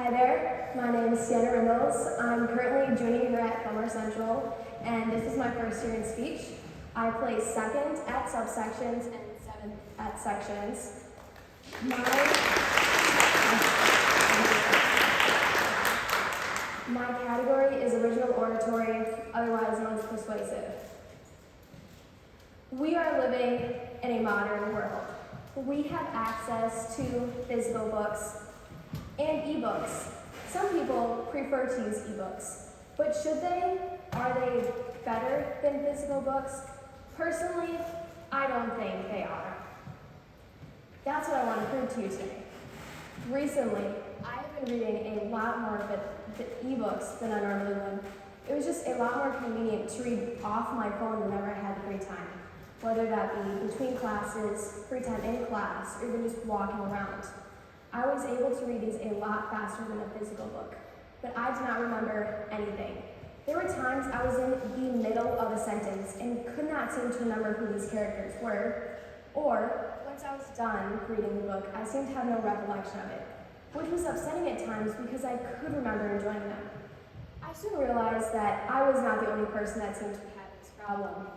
Hi there, my name is Sienna Reynolds. I'm currently a junior here at Fillmore Central, and this is my first year in speech. I place second at subsections and seventh at sections. My category is original oratory, otherwise known as persuasive. We are living in a modern world. We have access to physical books and ebooks. Some people prefer to use ebooks, but should they? Are they better than physical books? Personally, I don't think they are. That's what I want to prove to you today. Recently, I have been reading a lot more of the ebooks than I normally would. It was just a lot more convenient to read off my phone whenever I had free time, whether that be between classes, free time in class, or even just walking around. I was able to read these a lot faster than a physical book, but I do not remember anything. There were times I was in the middle of a sentence and could not seem to remember who these characters were, or once I was done reading the book, I seemed to have no recollection of it, which was upsetting at times because I could remember enjoying them. I soon realized that I was not the only person that seemed to have this problem.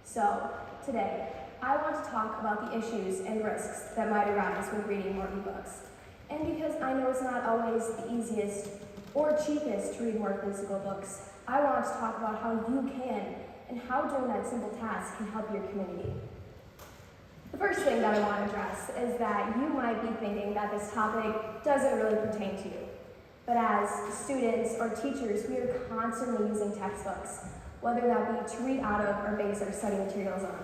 So, today, I want to talk about the issues and risks that might arise when reading more ebooks. And because I know it's not always the easiest or cheapest to read more physical books, I want to talk about how you can and how doing that simple task can help your community. The first thing that I want to address is that you might be thinking that this topic doesn't really pertain to you. But as students or teachers, we are constantly using textbooks, whether that be to read out of or base our study materials on.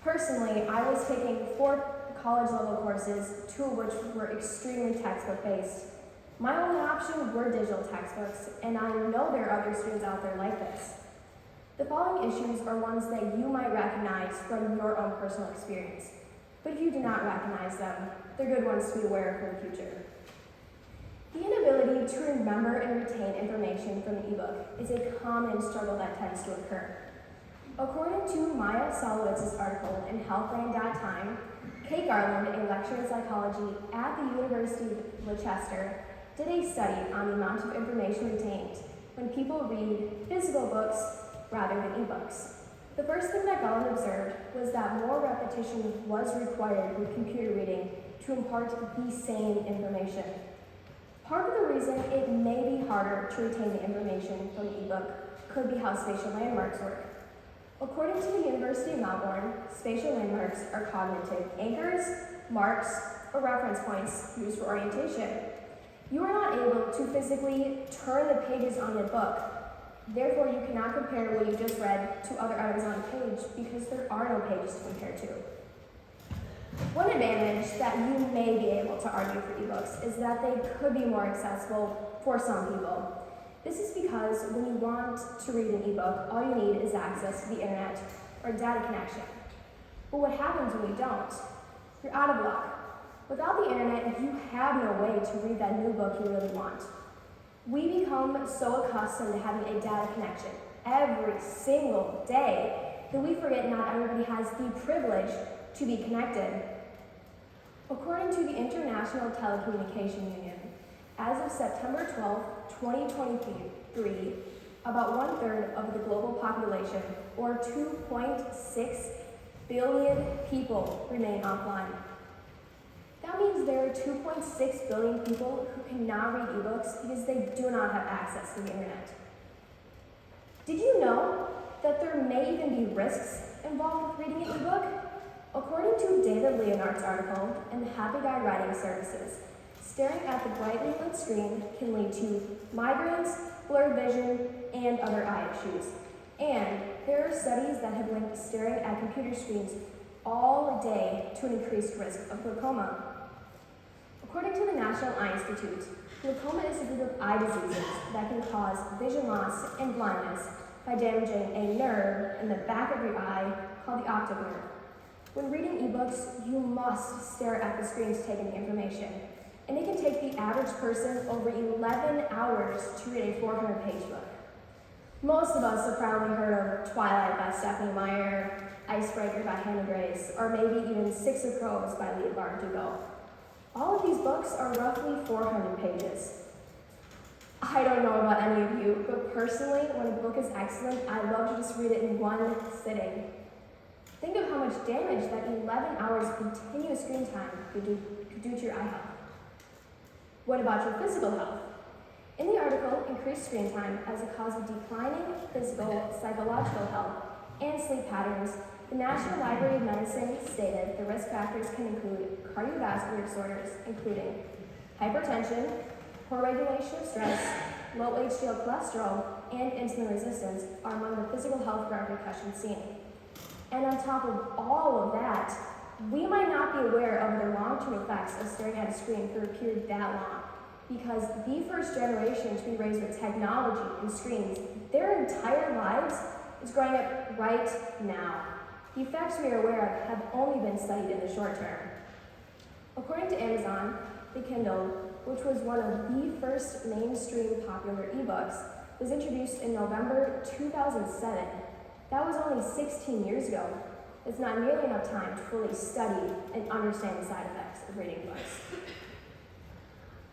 Personally, I was taking 4 college-level courses, 2 of which were extremely textbook-based. My only option were digital textbooks, and I know there are other students out there like this. The following issues are ones that you might recognize from your own personal experience. But if you do not recognize them, they're good ones to be aware of for the future. The inability to remember and retain information from an ebook is a common struggle that tends to occur. According to Maya Solowitz's article in Healthline.time, Kate Garland, a lecturer in psychology at the University of Leicester, did a study on the amount of information retained when people read physical books rather than ebooks. The first thing that Garland observed was that more repetition was required with computer reading to impart the same information. Part of the reason it may be harder to retain the information from an ebook could be how spatial landmarks work. According to the University of Melbourne, spatial landmarks are cognitive anchors, marks, or reference points used for orientation. You are not able to physically turn the pages on your book. Therefore, you cannot compare what you just read to other items on a page because there are no pages to compare to. One advantage that you may be able to argue for ebooks is that they could be more accessible for some people. This is because when you want to read an ebook, all you need is access to the internet or data connection. But what happens when you don't? You're out of luck. Without the internet, you have no way to read that new book you really want. We become so accustomed to having a data connection every single day that we forget not everybody has the privilege to be connected. According to the International Telecommunication Union, as of September 12, 2023, about 1/3 of the global population, or 2.6 billion people, remain offline. That means there are 2.6 billion people who cannot read ebooks because they do not have access to the internet. Did you know that there may even be risks involved with reading an ebook? According to David Leonard's article in the Happy Guide Writing Services, staring at the brightly lit screen can lead to migraines, blurred vision, and other eye issues. And there are studies that have linked staring at computer screens all day to an increased risk of glaucoma. According to the National Eye Institute, glaucoma is a group of eye diseases that can cause vision loss and blindness by damaging a nerve in the back of your eye called the optic nerve. When reading ebooks, you must stare at the screen to take in the information, and it can take the average person over 11 hours to read a 400-page book. Most of us have probably heard of Twilight by Stephenie Meyer, Icebreaker by Hannah Grace, or maybe even Six of Crows by Leigh Bardugo. All of these books are roughly 400 pages. I don't know about any of you, but personally, when a book is excellent, I love to just read it in one sitting. Think of how much damage that 11 hours of continuous screen time could do to your eye health. What about your physical health? In the article, increased screen time as a cause of declining physical, psychological health, and sleep patterns, the National Library of Medicine stated the risk factors can include cardiovascular disorders, including hypertension, poor regulation of stress, low HDL cholesterol, and insulin resistance are among the physical health repercussions seen. And on top of all of that, we might not be aware of the long-term effects of staring at a screen for a period that long, because the first generation to be raised with technology and screens, their entire lives is growing up right now. The effects we are aware of have only been studied in the short term. According to Amazon, the Kindle, which was one of the first mainstream popular ebooks, was introduced in November 2007. That was only 16 years ago. It's not nearly enough time to fully study and understand the side effects of reading books.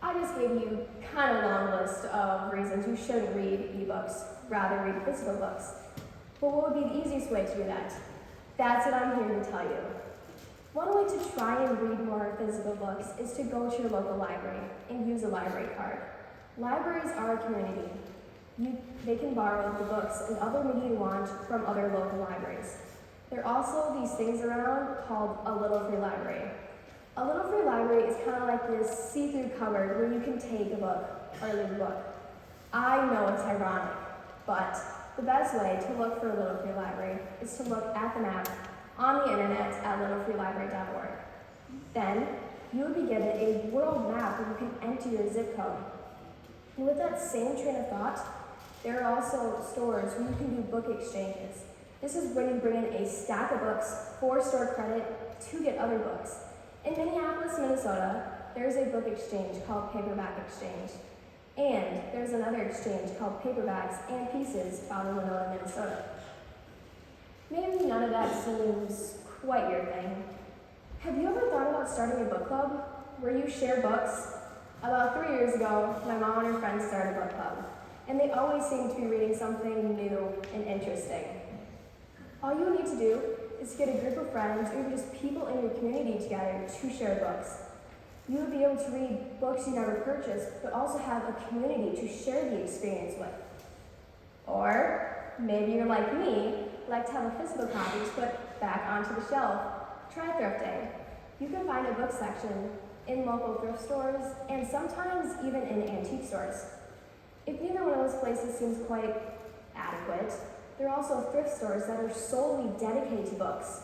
I just gave you kind of a long list of reasons you shouldn't read ebooks, rather read physical books. But what would be the easiest way to do that? That's what I'm here to tell you. One way to try and read more physical books is to go to your local library and use a library card. Libraries are a community. They can borrow the books and other media you want from other local libraries. There are also these things around called a Little Free Library. A Little Free Library is kind of like this see-through cupboard where you can take a book or leave a book. I know it's ironic, but the best way to look for a Little Free Library is to look at the map on the internet at littlefreelibrary.org. Then, you will be given a world map where you can enter your zip code. And with that same train of thought, there are also stores where you can do book exchanges. This is when you bring in a stack of books for store credit to get other books. In Minneapolis, Minnesota, there's a book exchange called Paperback Exchange. And there's another exchange called Paperbacks and Pieces found in Winona, Minnesota. Maybe none of that seems quite your thing. Have you ever thought about starting a book club where you share books? About 3 years ago, my mom and her friends started a book club, and they always seem to be reading something new and interesting. All you need to do is get a group of friends or just people in your community together to share books. You will be able to read books you never purchased, but also have a community to share the experience with. Or maybe you're like me, like to have a physical copy put back onto the shelf. Try thrifting. You can find a book section in local thrift stores and sometimes even in antique stores. If neither one of those places seems quite adequate, there are also thrift stores that are solely dedicated to books.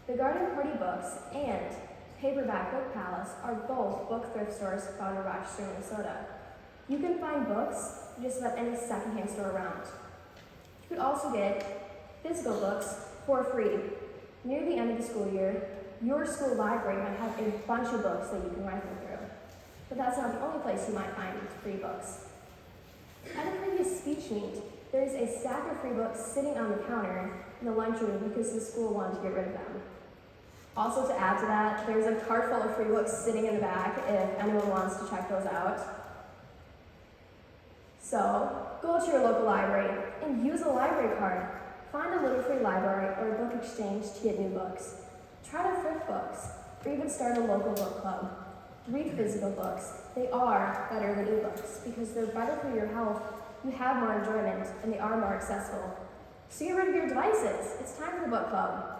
The Garden Party Books and Paperback Book Palace are both book thrift stores found in Rochester, Minnesota. You can find books in just about any secondhand store around. You could also get physical books for free. Near the end of the school year, your school library might have a bunch of books that you can rifle through. But that's not the only place you might find free books. At a previous speech meet, there's a stack of free books sitting on the counter in the lunchroom because the school wanted to get rid of them. Also, to add to that, there's a cart full of free books sitting in the back if anyone wants to check those out. So, go to your local library and use a library card. Find a Little Free Library or a book exchange to get new books. Try to thrift books, or even start a local book club. Read physical books. They are better than ebooks because they're better for your health, you have more enjoyment, and they are more accessible. So get rid of your devices. It's time for the book club.